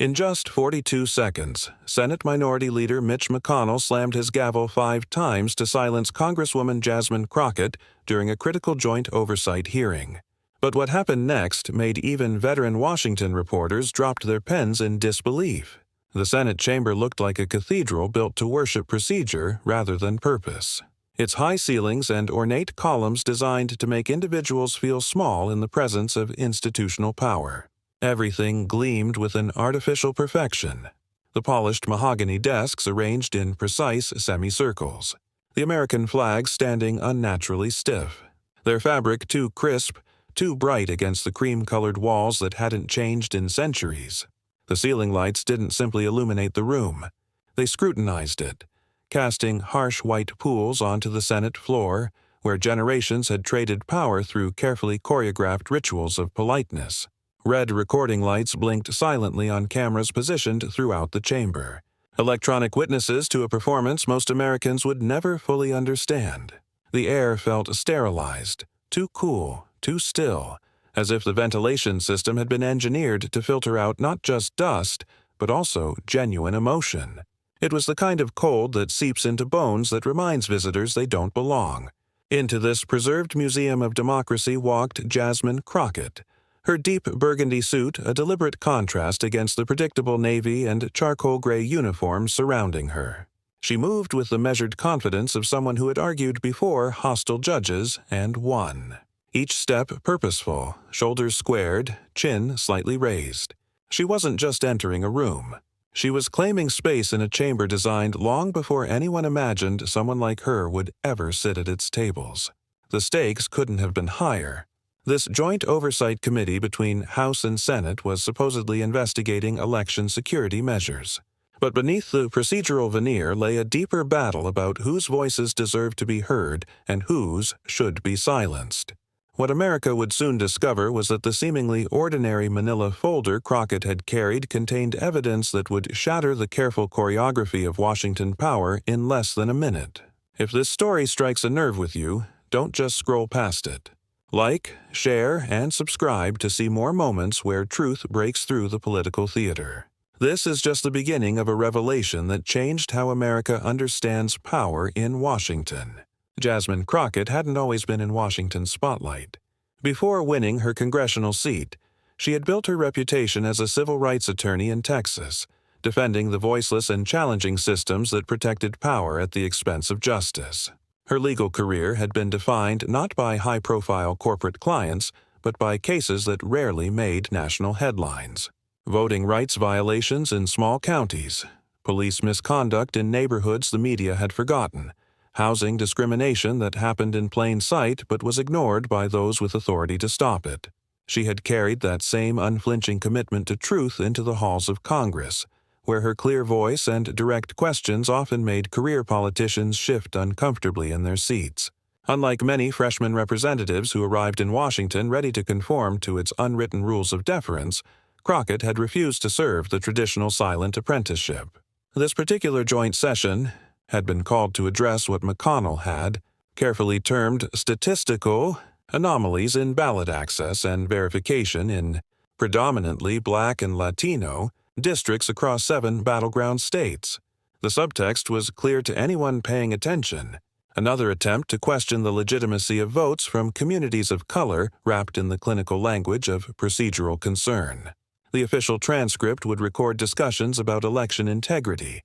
In just 42 seconds, Senate Minority Leader Mitch McConnell slammed his gavel 5 times to silence Congresswoman Jasmine Crockett during a critical joint oversight hearing. But what happened next made even veteran Washington reporters drop their pens in disbelief. The Senate chamber looked like a cathedral built to worship procedure rather than purpose. Its high ceilings and ornate columns designed to make individuals feel small in the presence of institutional power. Everything gleamed with an artificial perfection. The polished mahogany desks arranged in precise semicircles. The American flag standing unnaturally stiff. Their fabric too crisp, too bright against the cream-colored walls that hadn't changed in centuries. The ceiling lights didn't simply illuminate the room. They scrutinized it, casting harsh white pools onto the Senate floor, where generations had traded power through carefully choreographed rituals of politeness. Red recording lights blinked silently on cameras positioned throughout the chamber. Electronic witnesses to a performance most Americans would never fully understand. The air felt sterilized, too cool, too still, as if the ventilation system had been engineered to filter out not just dust, but also genuine emotion. It was the kind of cold that seeps into bones that reminds visitors they don't belong. Into this preserved museum of democracy walked Jasmine Crockett, her deep burgundy suit a deliberate contrast against the predictable navy and charcoal gray uniforms surrounding her. She moved with the measured confidence of someone who had argued before hostile judges and won. Each step purposeful, shoulders squared, chin slightly raised. She wasn't just entering a room. She was claiming space in a chamber designed long before anyone imagined someone like her would ever sit at its tables. The stakes couldn't have been higher. This joint oversight committee between House and Senate was supposedly investigating election security measures. But beneath the procedural veneer lay a deeper battle about whose voices deserved to be heard and whose should be silenced. What America would soon discover was that the seemingly ordinary manila folder Crockett had carried contained evidence that would shatter the careful choreography of Washington power in less than a minute. If this story strikes a nerve with you, don't just scroll past it. Like, share, and subscribe to see more moments where truth breaks through the political theater. This is just the beginning of a revelation that changed how America understands power in Washington. Jasmine Crockett hadn't always been in Washington's spotlight. Before winning her congressional seat, she had built her reputation as a civil rights attorney in Texas, defending the voiceless and challenging systems that protected power at the expense of justice. Her legal career had been defined not by high-profile corporate clients, but by cases that rarely made national headlines. Voting rights violations in small counties, police misconduct in neighborhoods the media had forgotten, housing discrimination that happened in plain sight but was ignored by those with authority to stop it. She had carried that same unflinching commitment to truth into the halls of Congress, where her clear voice and direct questions often made career politicians shift uncomfortably in their seats. Unlike many freshman representatives who arrived in Washington ready to conform to its unwritten rules of deference, Crockett had refused to serve the traditional silent apprenticeship. This particular joint session had been called to address what McConnell had carefully termed statistical anomalies in ballot access and verification in predominantly Black and Latino districts across 7 battleground states. The subtext was clear to anyone paying attention. Another attempt to question the legitimacy of votes from communities of color wrapped in the clinical language of procedural concern. The official transcript would record discussions about election integrity,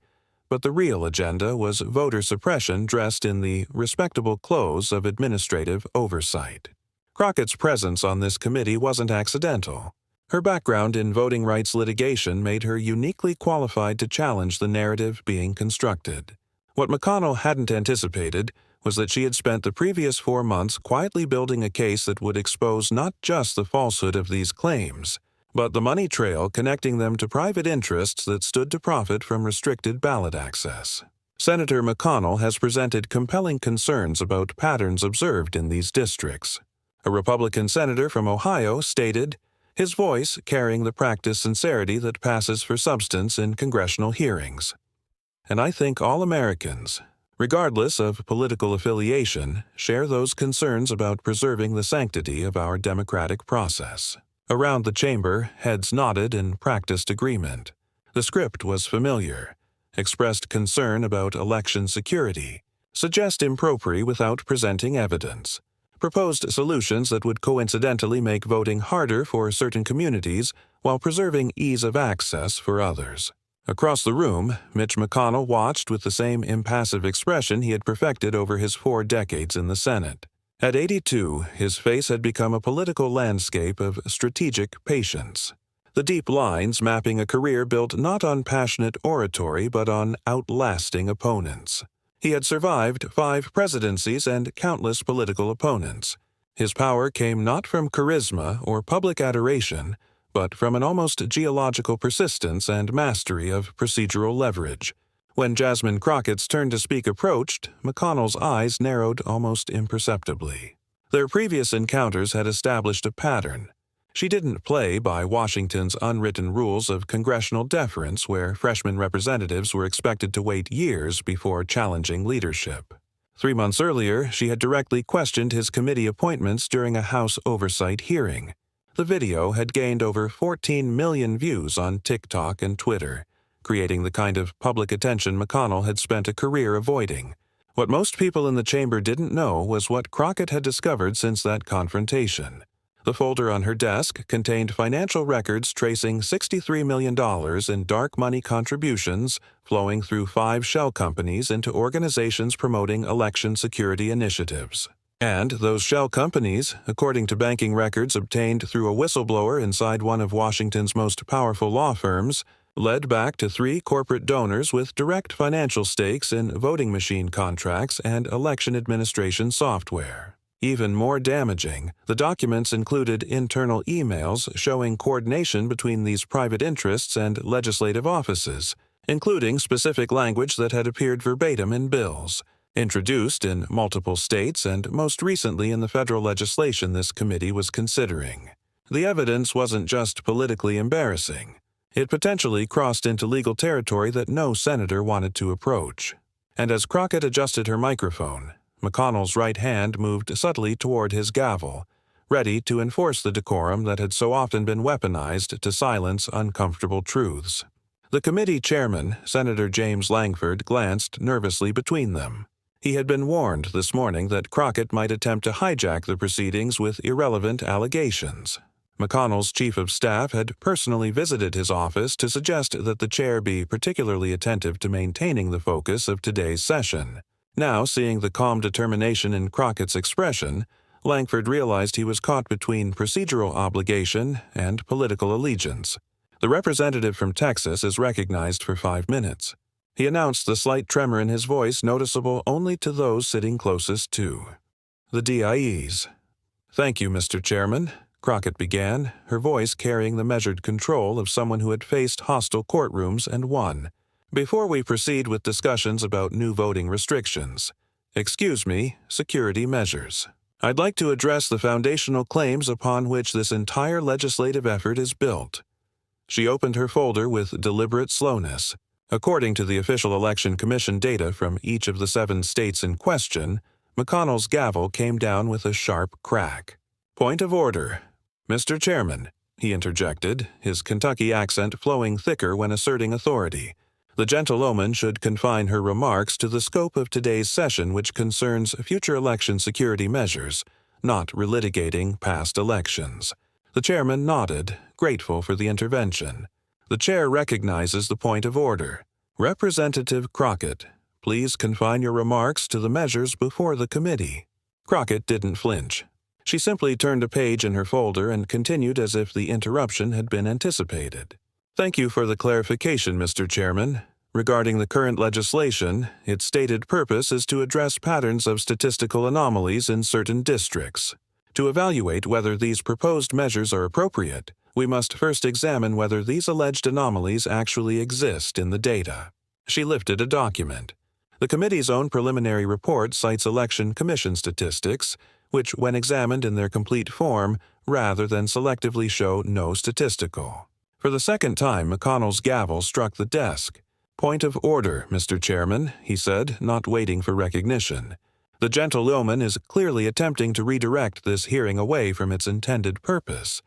but the real agenda was voter suppression dressed in the respectable clothes of administrative oversight. Crockett's presence on this committee wasn't accidental. Her background in voting rights litigation made her uniquely qualified to challenge the narrative being constructed. What McConnell hadn't anticipated was that she had spent the previous 4 months quietly building a case that would expose not just the falsehood of these claims, but the money trail connecting them to private interests that stood to profit from restricted ballot access. Senator McConnell has presented compelling concerns about patterns observed in these districts. A Republican senator from Ohio stated, his voice carrying the practiced sincerity that passes for substance in congressional hearings. And I think all Americans, regardless of political affiliation, share those concerns about preserving the sanctity of our democratic process. Around the chamber, heads nodded in practiced agreement. The script was familiar, expressed concern about election security, suggest impropriety without presenting evidence, proposed solutions that would coincidentally make voting harder for certain communities while preserving ease of access for others. Across the room, Mitch McConnell watched with the same impassive expression he had perfected over his 4 decades in the Senate. At 82, his face had become a political landscape of strategic patience, the deep lines mapping a career built not on passionate oratory but on outlasting opponents. He had survived 5 presidencies and countless political opponents. His power came not from charisma or public adoration, but from an almost geological persistence and mastery of procedural leverage. When Jasmine Crockett's turn to speak approached, McConnell's eyes narrowed almost imperceptibly. Their previous encounters had established a pattern. She didn't play by Washington's unwritten rules of congressional deference, where freshman representatives were expected to wait years before challenging leadership. 3 months earlier, she had directly questioned his committee appointments during a House oversight hearing. The video had gained over 14 million views on TikTok and Twitter, creating the kind of public attention McConnell had spent a career avoiding. What most people in the chamber didn't know was what Crockett had discovered since that confrontation. The folder on her desk contained financial records tracing $63 million in dark money contributions flowing through 5 shell companies into organizations promoting election security initiatives. And those shell companies, according to banking records obtained through a whistleblower inside one of Washington's most powerful law firms, led back to 3 corporate donors with direct financial stakes in voting machine contracts and election administration software. Even more damaging, the documents included internal emails showing coordination between these private interests and legislative offices, including specific language that had appeared verbatim in bills, introduced in multiple states and most recently in the federal legislation this committee was considering. The evidence wasn't just politically embarrassing. It potentially crossed into legal territory that no senator wanted to approach. And as Crockett adjusted her microphone, McConnell's right hand moved subtly toward his gavel, ready to enforce the decorum that had so often been weaponized to silence uncomfortable truths. The committee chairman, Senator James Langford, glanced nervously between them. He had been warned this morning that Crockett might attempt to hijack the proceedings with irrelevant allegations. McConnell's chief of staff had personally visited his office to suggest that the chair be particularly attentive to maintaining the focus of today's session. Now, seeing the calm determination in Crockett's expression, Langford realized he was caught between procedural obligation and political allegiance. The representative from Texas is recognized for 5 minutes. He announced, the slight tremor in his voice noticeable only to those sitting closest to the DIEs. "Thank you, Mr. Chairman," Crockett began, her voice carrying the measured control of someone who had faced hostile courtrooms and won. "Before we proceed with discussions about new voting restrictions, security measures, I'd like to address the foundational claims upon which this entire legislative effort is built." She opened her folder with deliberate slowness. According to the official Election Commission data from each of the 7 states in question, McConnell's gavel came down with a sharp crack. "Point of order. Mr. Chairman," he interjected, his Kentucky accent flowing thicker when asserting authority. "The gentlewoman should confine her remarks to the scope of today's session, which concerns future election security measures, not relitigating past elections." The chairman nodded, grateful for the intervention. The chair recognizes the point of order. "Representative Crockett, please confine your remarks to the measures before the committee." Crockett didn't flinch. She simply turned a page in her folder and continued as if the interruption had been anticipated. "Thank you for the clarification, Mr. Chairman. Regarding the current legislation, its stated purpose is to address patterns of statistical anomalies in certain districts. To evaluate whether these proposed measures are appropriate, we must first examine whether these alleged anomalies actually exist in the data." She lifted a document. The committee's own preliminary report cites Election Commission statistics, which, when examined in their complete form, rather than selectively show no statistical. For the second time, McConnell's gavel struck the desk. "Point of order, Mr. Chairman," he said, not waiting for recognition. "The gentlewoman is clearly attempting to redirect this hearing away from its intended purpose."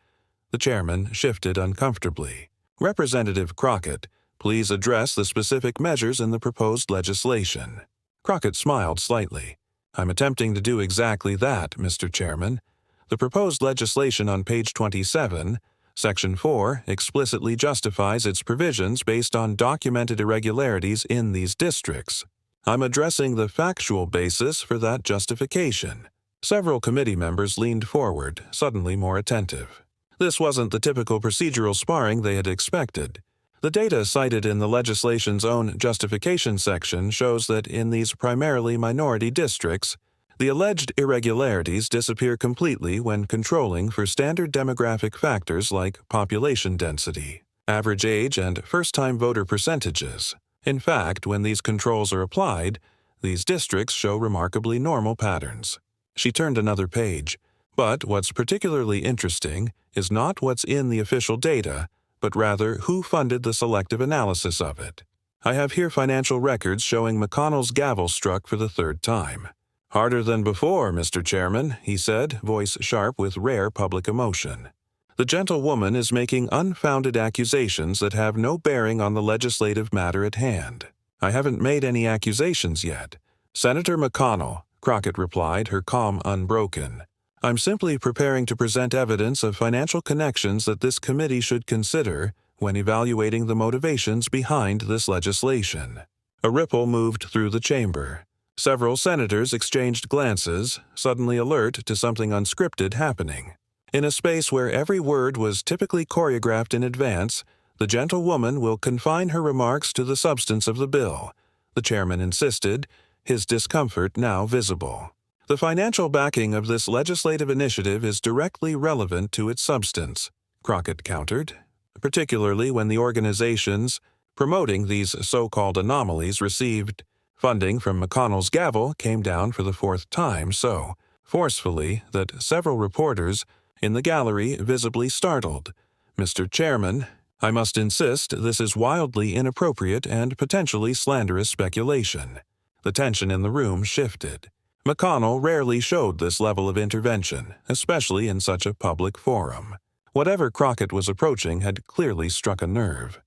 The chairman shifted uncomfortably. "Representative Crockett, Please address the specific measures in the proposed legislation. Crockett smiled slightly. I'm attempting to do exactly that, Mr. Chairman. The proposed legislation on page 27, Section 4, explicitly justifies its provisions based on documented irregularities in these districts. I'm addressing the factual basis for that justification. Several committee members leaned forward, suddenly more attentive. This wasn't the typical procedural sparring they had expected. The data cited in the legislation's own justification section shows that in these primarily minority districts, the alleged irregularities disappear completely when controlling for standard demographic factors like population density, average age, and first-time voter percentages. In fact, when these controls are applied, these districts show remarkably normal patterns. She turned another page. But what's particularly interesting is not what's in the official data, but rather who funded the selective analysis of it. I have here financial records showing McConnell's gavel struck for the third time. Harder than before, Mr. Chairman, he said, voice sharp with rare public emotion. The gentlewoman is making unfounded accusations that have no bearing on the legislative matter at hand. I haven't made any accusations yet. Senator McConnell, Crockett replied, her calm unbroken. I'm simply preparing to present evidence of financial connections that this committee should consider when evaluating the motivations behind this legislation. A ripple moved through the chamber. Several senators exchanged glances, suddenly alert to something unscripted happening. In a space where every word was typically choreographed in advance, the gentlewoman will confine her remarks to the substance of the bill, the chairman insisted, his discomfort now visible. The financial backing of this legislative initiative is directly relevant to its substance, Crockett countered, particularly when the organizations promoting these so-called anomalies received funding from McConnell's gavel came down for the fourth time so forcefully that several reporters in the gallery visibly startled. Mr. Chairman, I must insist this is wildly inappropriate and potentially slanderous speculation. The tension in the room shifted. McConnell rarely showed this level of intervention, especially in such a public forum. Whatever Crockett was approaching had clearly struck a nerve.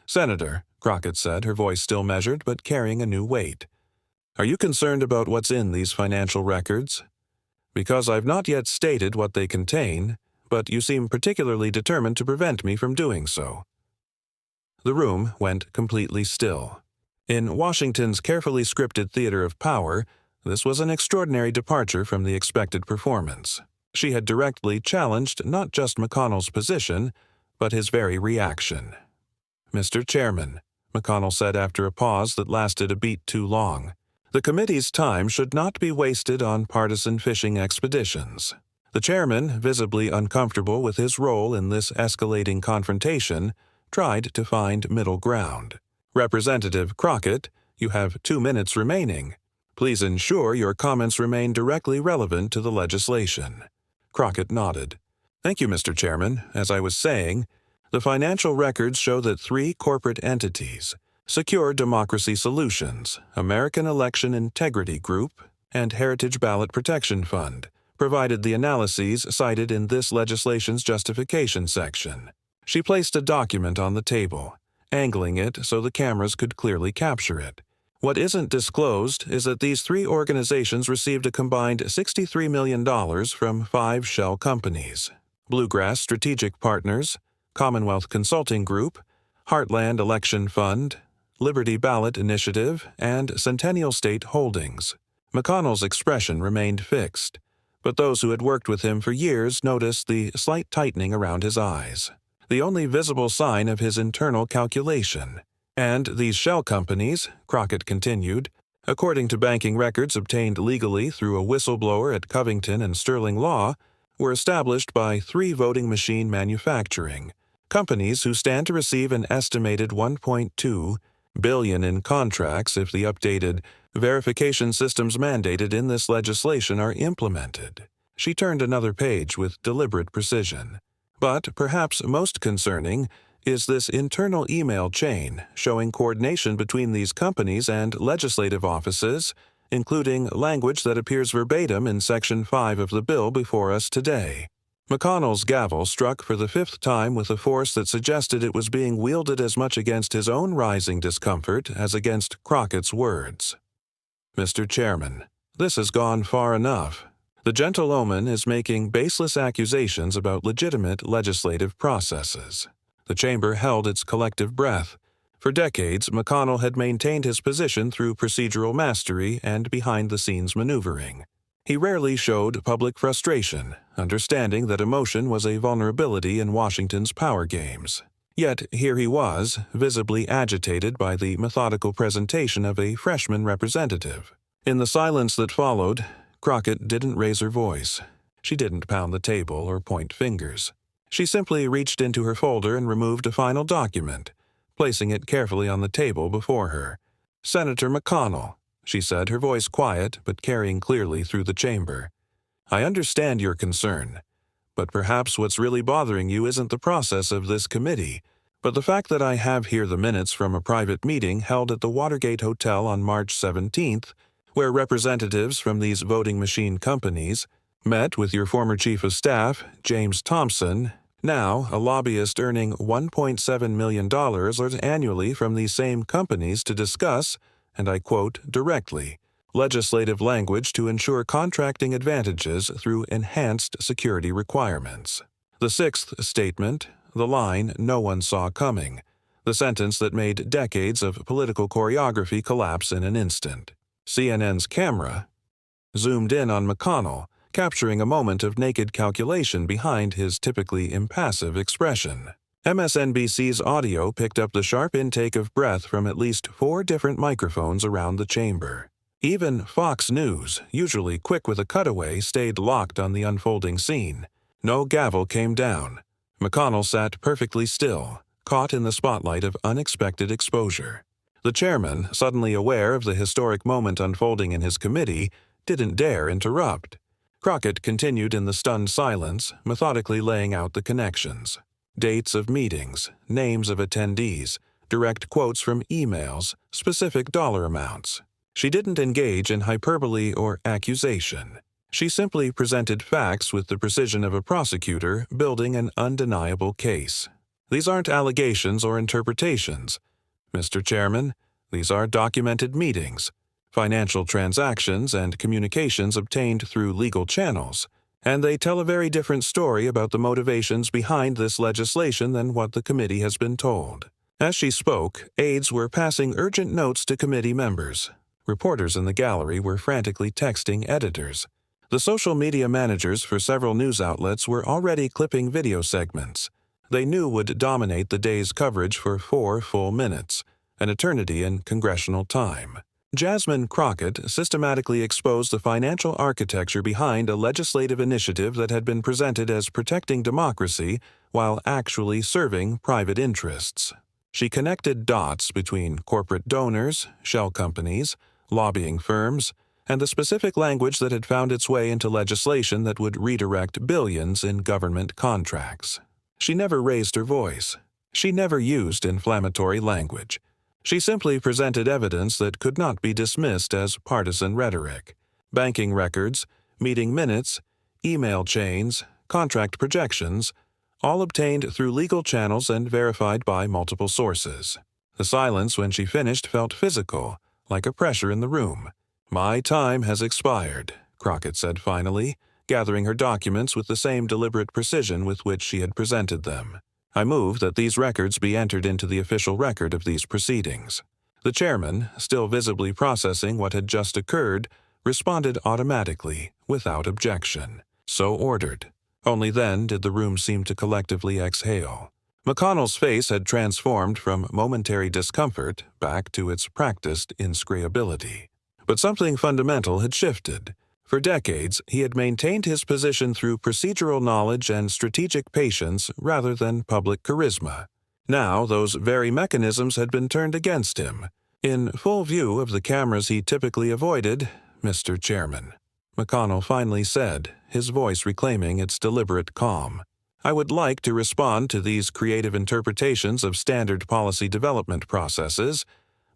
Senator, Crockett said, her voice still measured but carrying a new weight, are you concerned about what's in these financial records? Because I've not yet stated what they contain, but you seem particularly determined to prevent me from doing so. The room went completely still. In Washington's carefully scripted theater of power, this was an extraordinary departure from the expected performance. She had directly challenged not just McConnell's position, but his very reaction. Mr. Chairman, McConnell said after a pause that lasted a beat too long, the committee's time should not be wasted on partisan fishing expeditions. The chairman, visibly uncomfortable with his role in this escalating confrontation, tried to find middle ground. Representative Crockett, you have 2 minutes remaining. Please ensure your comments remain directly relevant to the legislation. Crockett nodded. Thank you, Mr. Chairman. As I was saying, the financial records show that 3 corporate entities, Secure Democracy Solutions, American Election Integrity Group, and Heritage Ballot Protection Fund, provided the analyses cited in this legislation's justification section. She placed a document on the table, angling it so the cameras could clearly capture it. What isn't disclosed is that these 3 organizations received a combined $63 million from 5 shell companies: Bluegrass Strategic Partners, Commonwealth Consulting Group, Heartland Election Fund, Liberty Ballot Initiative, and Centennial State Holdings. McConnell's expression remained fixed, but those who had worked with him for years noticed the slight tightening around his eyes, the only visible sign of his internal calculation. And these shell companies, Crockett continued, according to banking records obtained legally through a whistleblower at Covington and Sterling Law, were established by 3 voting machine manufacturing companies who stand to receive an estimated $1.2 billion in contracts if the updated verification systems mandated in this legislation are implemented. She turned another page with deliberate precision. But perhaps most concerning is this internal email chain showing coordination between these companies and legislative offices, including language that appears verbatim in Section 5 of the bill before us today. McConnell's gavel struck for the fifth time with a force that suggested it was being wielded as much against his own rising discomfort as against Crockett's words. "Mr. Chairman, this has gone far enough. The gentle omen is making baseless accusations about legitimate legislative processes." The chamber held its collective breath. For decades, McConnell had maintained his position through procedural mastery and behind-the-scenes maneuvering. He rarely showed public frustration, understanding that emotion was a vulnerability in Washington's power games. Yet here he was, visibly agitated by the methodical presentation of a freshman representative. In the silence that followed, Crockett didn't raise her voice. She didn't pound the table or point fingers. She simply reached into her folder and removed a final document, placing it carefully on the table before her. "Senator McConnell," she said, her voice quiet but carrying clearly through the chamber. "I understand your concern, but perhaps what's really bothering you isn't the process of this committee, but the fact that I have here the minutes from a private meeting held at the Watergate Hotel on March 17th, where representatives from these voting machine companies met with your former chief of staff, James Thompson, now a lobbyist earning $1.7 million annually from these same companies to discuss, and I quote directly, legislative language to ensure contracting advantages through enhanced security requirements." The sixth statement, the line no one saw coming, the sentence that made decades of political choreography collapse in an instant. CNN's camera zoomed in on McConnell, capturing a moment of naked calculation behind his typically impassive expression. MSNBC's audio picked up the sharp intake of breath from at least 4 different microphones around the chamber. Even Fox News, usually quick with a cutaway, stayed locked on the unfolding scene. No gavel came down. McConnell sat perfectly still, caught in the spotlight of unexpected exposure. The chairman, suddenly aware of the historic moment unfolding in his committee, didn't dare interrupt. Crockett continued in the stunned silence, methodically laying out the connections. Dates of meetings, names of attendees, direct quotes from emails, specific dollar amounts. She didn't engage in hyperbole or accusation. She simply presented facts with the precision of a prosecutor building an undeniable case. "These aren't allegations or interpretations, Mr. Chairman. These are documented meetings, financial transactions, and communications obtained through legal channels, and they tell a very different story about the motivations behind this legislation than what the committee has been told." As she spoke, aides were passing urgent notes to committee members. Reporters in the gallery were frantically texting editors. The social media managers for several news outlets were already clipping video segments they knew would dominate the day's coverage for 4 full minutes, an eternity in congressional time. Jasmine Crockett systematically exposed the financial architecture behind a legislative initiative that had been presented as protecting democracy while actually serving private interests. She connected dots between corporate donors, shell companies, lobbying firms, and the specific language that had found its way into legislation that would redirect billions in government contracts. She never raised her voice. She never used inflammatory language. She simply presented evidence that could not be dismissed as partisan rhetoric. Banking records, meeting minutes, email chains, contract projections, all obtained through legal channels and verified by multiple sources. The silence when she finished felt physical, like a pressure in the room. "My time has expired," Crockett said finally, gathering her documents with the same deliberate precision with which she had presented them. "I move that these records be entered into the official record of these proceedings." The chairman, still visibly processing what had just occurred, responded automatically, without objection. "So ordered." Only then did the room seem to collectively exhale. McConnell's face had transformed from momentary discomfort back to its practiced inscrutability. But something fundamental had shifted. For decades, he had maintained his position through procedural knowledge and strategic patience rather than public charisma. Now, those very mechanisms had been turned against him. In full view of the cameras he typically avoided, "Mr. Chairman," McConnell finally said, his voice reclaiming its deliberate calm, "I would like to respond to these creative interpretations of standard policy development processes,"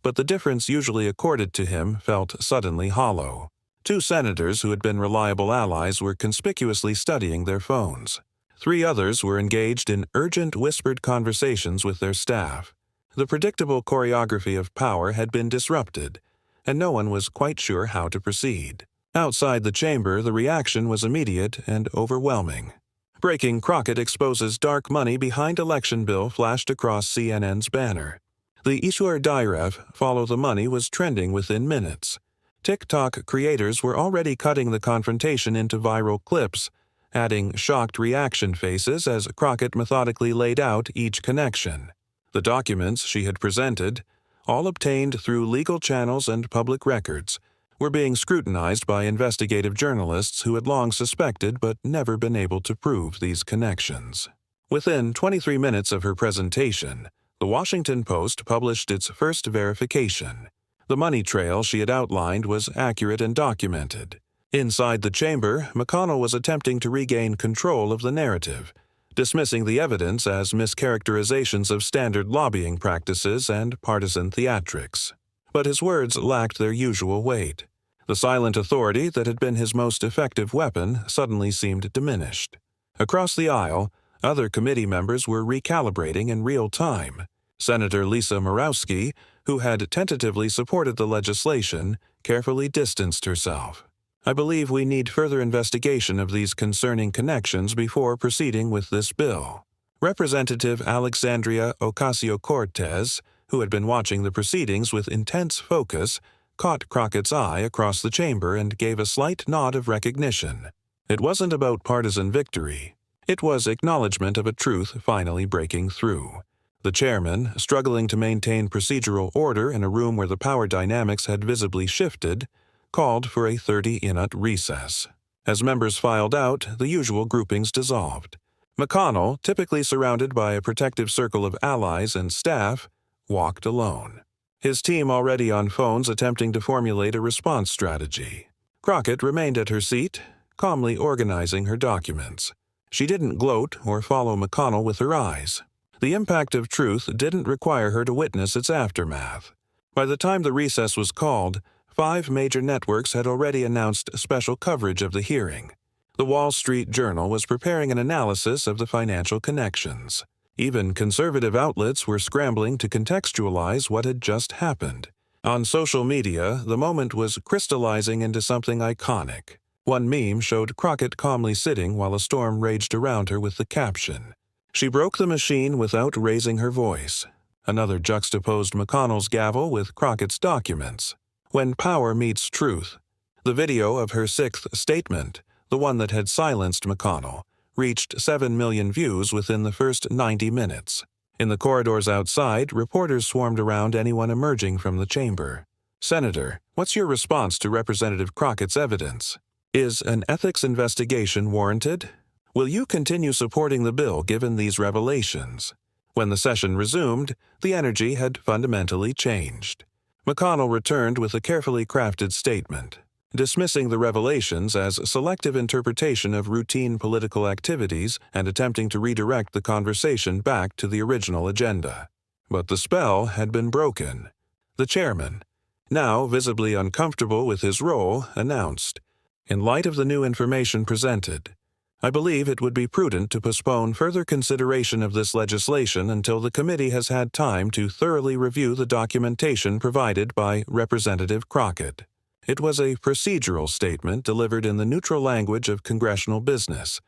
but the difference usually accorded to him felt suddenly hollow. 2 senators who had been reliable allies were conspicuously studying their phones. 3 others were engaged in urgent whispered conversations with their staff. The predictable choreography of power had been disrupted, and no one was quite sure how to proceed. Outside the chamber, the reaction was immediate and overwhelming. "Breaking: Crockett exposes dark money behind election bill" flashed across CNN's banner. The Ishwar Dairev, "Follow the Money," was trending within minutes. TikTok creators were already cutting the confrontation into viral clips, adding shocked reaction faces as Crockett methodically laid out each connection. The documents she had presented, all obtained through legal channels and public records, were being scrutinized by investigative journalists who had long suspected but never been able to prove these connections. Within 23 minutes of her presentation, The Washington Post published its first verification. The money trail she had outlined was accurate and documented. Inside the chamber, McConnell was attempting to regain control of the narrative, dismissing the evidence as mischaracterizations of standard lobbying practices and partisan theatrics. But his words lacked their usual weight. The silent authority that had been his most effective weapon suddenly seemed diminished. Across the aisle, other committee members were recalibrating in real time. Senator Lisa Murkowski, who had tentatively supported the legislation, carefully distanced herself. "I believe we need further investigation of these concerning connections before proceeding with this bill." Representative Alexandria Ocasio-Cortez, who had been watching the proceedings with intense focus, caught Crockett's eye across the chamber and gave a slight nod of recognition. It wasn't about partisan victory. It was acknowledgement of a truth finally breaking through. The chairman, struggling to maintain procedural order in a room where the power dynamics had visibly shifted, called for a 30-minute recess. As members filed out, the usual groupings dissolved. McConnell, typically surrounded by a protective circle of allies and staff, walked alone. His team already on phones attempting to formulate a response strategy. Crockett remained at her seat, calmly organizing her documents. She didn't gloat or follow McConnell with her eyes. The impact of truth didn't require her to witness its aftermath. By the time the recess was called, 5 major networks had already announced special coverage of the hearing. The Wall Street Journal was preparing an analysis of the financial connections. Even conservative outlets were scrambling to contextualize what had just happened. On social media, the moment was crystallizing into something iconic. One meme showed Crockett calmly sitting while a storm raged around her with the caption, "She broke the machine without raising her voice." Another juxtaposed McConnell's gavel with Crockett's documents. When power meets truth. The video of her 6th statement, the one that had silenced McConnell, reached 7 million views within the first 90 minutes. In the corridors outside, reporters swarmed around anyone emerging from the chamber. "Senator, what's your response to Representative Crockett's evidence? Is an ethics investigation warranted? Will you continue supporting the bill given these revelations?" When the session resumed, the energy had fundamentally changed. McConnell returned with a carefully crafted statement, dismissing the revelations as selective interpretation of routine political activities and attempting to redirect the conversation back to the original agenda. But the spell had been broken. The chairman, now visibly uncomfortable with his role, announced, "In light of the new information presented, I believe it would be prudent to postpone further consideration of this legislation until the committee has had time to thoroughly review the documentation provided by Representative Crockett." It was a procedural statement delivered in the neutral language of congressional business,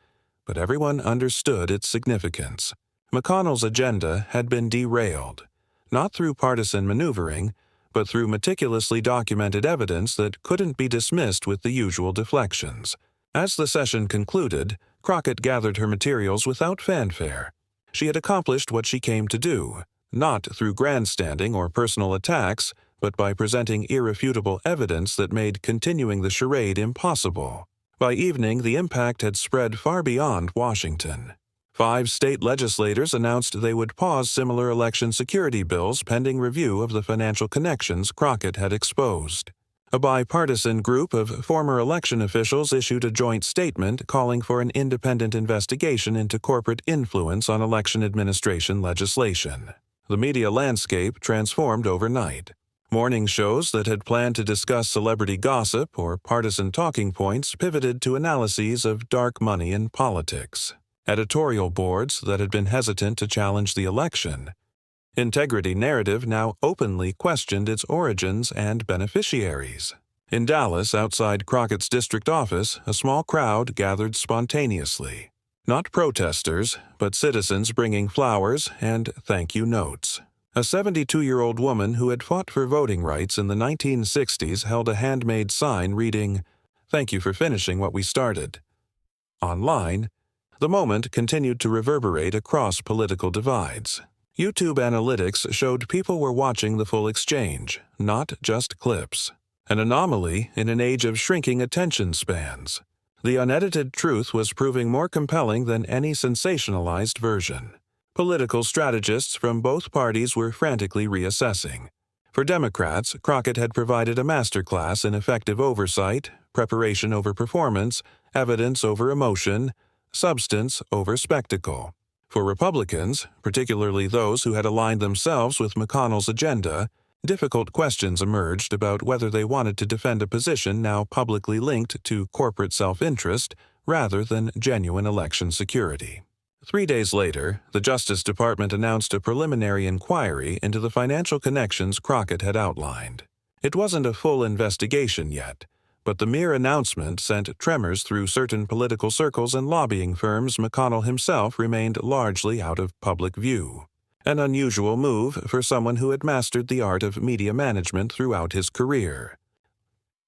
but everyone understood its significance. McConnell's agenda had been derailed, not through partisan maneuvering, but through meticulously documented evidence that couldn't be dismissed with the usual deflections. As the session concluded, Crockett gathered her materials without fanfare. She had accomplished what she came to do, not through grandstanding or personal attacks, but by presenting irrefutable evidence that made continuing the charade impossible. By evening, the impact had spread far beyond Washington. 5 state legislators announced they would pause similar election security bills pending review of the financial connections Crockett had exposed. A bipartisan group of former election officials issued a joint statement calling for an independent investigation into corporate influence on election administration legislation. The media landscape transformed overnight. Morning shows that had planned to discuss celebrity gossip or partisan talking points pivoted to analyses of dark money in politics. editorial boards that had been hesitant to challenge the election. Integrity Narrative now openly questioned its origins and beneficiaries. In Dallas, outside Crockett's district office, a small crowd gathered spontaneously. Not protesters, but citizens bringing flowers and thank-you notes. A 72-year-old woman who had fought for voting rights in the 1960s held a handmade sign reading, "Thank you for finishing what we started." Online, the moment continued to reverberate across political divides. YouTube analytics showed people were watching the full exchange, not just clips. An anomaly in an age of shrinking attention spans. The unedited truth was proving more compelling than any sensationalized version. Political strategists from both parties were frantically reassessing. For Democrats, Crockett had provided a masterclass in effective oversight, preparation over performance, evidence over emotion, substance over spectacle. For Republicans, particularly those who had aligned themselves with McConnell's agenda, difficult questions emerged about whether they wanted to defend a position now publicly linked to corporate self-interest rather than genuine election security. 3 days later, the Justice Department announced a preliminary inquiry into the financial connections Crockett had outlined. It wasn't a full investigation yet, but the mere announcement sent tremors through certain political circles and lobbying firms. McConnell himself remained largely out of public view. An unusual move for someone who had mastered the art of media management throughout his career.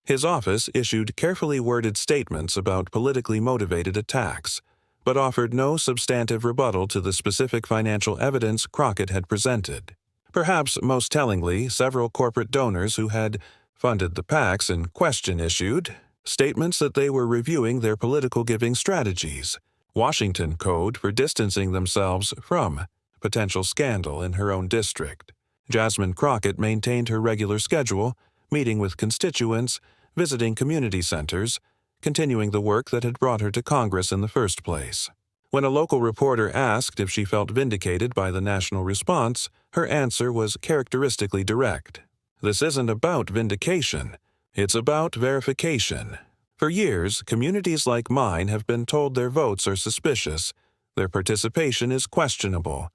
His office issued carefully worded statements about politically motivated attacks, but offered no substantive rebuttal to the specific financial evidence Crockett had presented. Perhaps most tellingly, several corporate donors who had funded the PACs in question issued statements that they were reviewing their political giving strategies, Washington code for distancing themselves from potential scandal in her own district. Jasmine Crockett maintained her regular schedule, meeting with constituents, visiting community centers, continuing the work that had brought her to Congress in the first place. When a local reporter asked if she felt vindicated by the national response, her answer was characteristically direct. "This isn't about vindication. It's about verification. For years, communities like mine have been told their votes are suspicious, their participation is questionable,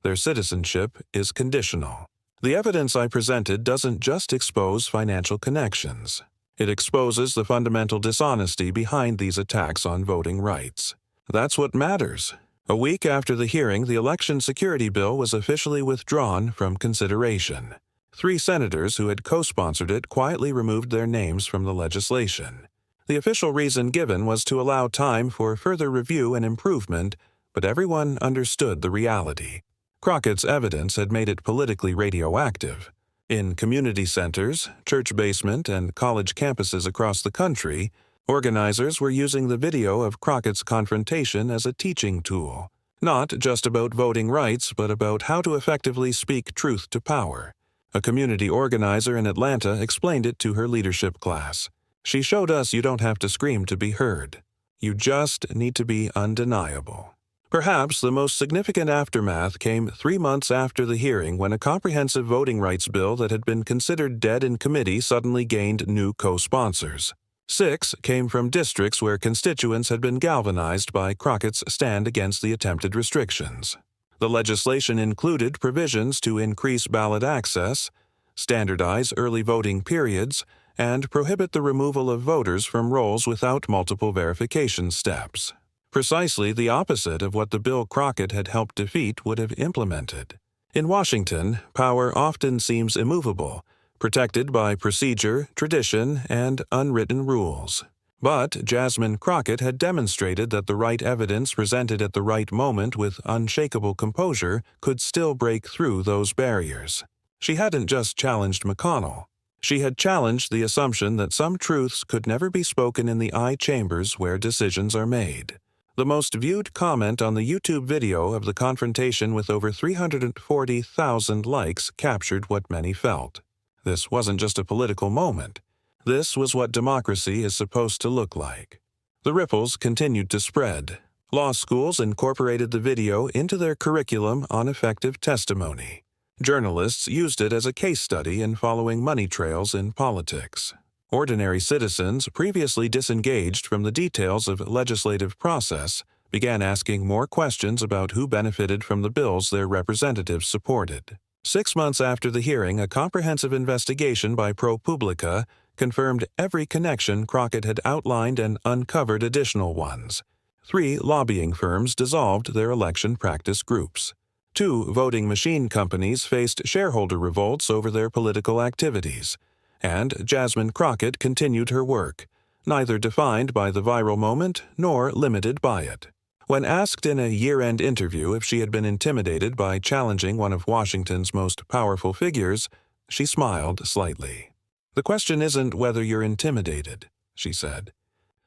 their citizenship is conditional. The evidence I presented doesn't just expose financial connections. It exposes the fundamental dishonesty behind these attacks on voting rights. That's what matters." A week after the hearing, the election security bill was officially withdrawn from consideration. 3 senators who had co-sponsored it quietly removed their names from the legislation. The official reason given was to allow time for further review and improvement, but everyone understood the reality. Crockett's evidence had made it politically radioactive. In community centers, church basement, and college campuses across the country, organizers were using the video of Crockett's confrontation as a teaching tool, not just about voting rights, but about how to effectively speak truth to power. A community organizer in Atlanta explained it to her leadership class. "She showed us you don't have to scream to be heard. You just need to be undeniable." Perhaps the most significant aftermath came 3 months after the hearing, when a comprehensive voting rights bill that had been considered dead in committee suddenly gained new co-sponsors. 6 came from districts where constituents had been galvanized by Crockett's stand against the attempted restrictions. The legislation included provisions to increase ballot access, standardize early voting periods, and prohibit the removal of voters from rolls without multiple verification steps. Precisely the opposite of what the bill Crockett had helped defeat would have implemented. In Washington, power often seems immovable, protected by procedure, tradition, and unwritten rules. But Jasmine Crockett had demonstrated that the right evidence presented at the right moment with unshakable composure could still break through those barriers. She hadn't just challenged McConnell. She had challenged the assumption that some truths could never be spoken in the eye chambers where decisions are made. The most viewed comment on the YouTube video of the confrontation, with over 340,000 likes, captured what many felt. This wasn't just a political moment. This was what democracy is supposed to look like. The ripples continued to spread. Law schools incorporated the video into their curriculum on effective testimony. Journalists used it as a case study in following money trails in politics. Ordinary citizens, previously disengaged from the details of legislative process, began asking more questions about who benefited from the bills their representatives supported. 6 months after the hearing, a comprehensive investigation by ProPublica confirmed every connection Crockett had outlined and uncovered additional ones. 3 lobbying firms dissolved their election practice groups. 2 voting machine companies faced shareholder revolts over their political activities. And Jasmine Crockett continued her work, neither defined by the viral moment nor limited by it. When asked in a year-end interview if she had been intimidated by challenging one of Washington's most powerful figures, she smiled slightly. "The question isn't whether you're intimidated," she said.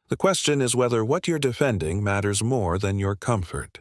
"The question is whether what you're defending matters more than your comfort."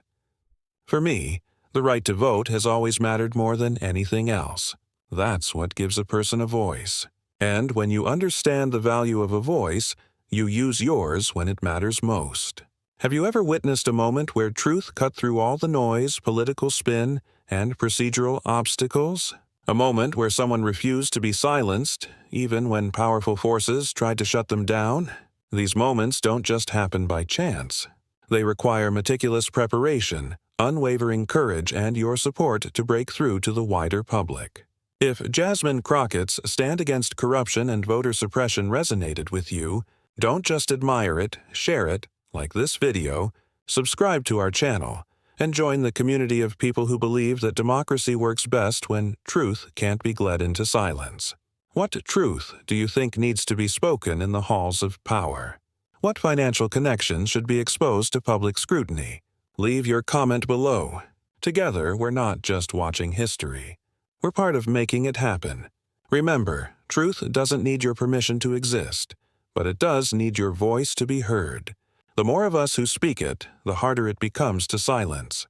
For me, the right to vote has always mattered more than anything else. That's what gives a person a voice. And when you understand the value of a voice, you use yours when it matters most. Have you ever witnessed a moment where truth cut through all the noise, political spin, and procedural obstacles? A moment where someone refused to be silenced, even when powerful forces tried to shut them down? These moments don't just happen by chance. They require meticulous preparation, unwavering courage, and your support to break through to the wider public. If Jasmine Crockett's Stand Against Corruption and Voter Suppression resonated with you, don't just admire it, share it, like this video, subscribe to our channel, and join the community of people who believe that democracy works best when truth can't be led into silence. What truth do you think needs to be spoken in the halls of power? What financial connections should be exposed to public scrutiny? Leave your comment below. Together, we're not just watching history. We're part of making it happen. Remember, truth doesn't need your permission to exist, but it does need your voice to be heard. The more of us who speak it, the harder it becomes to silence.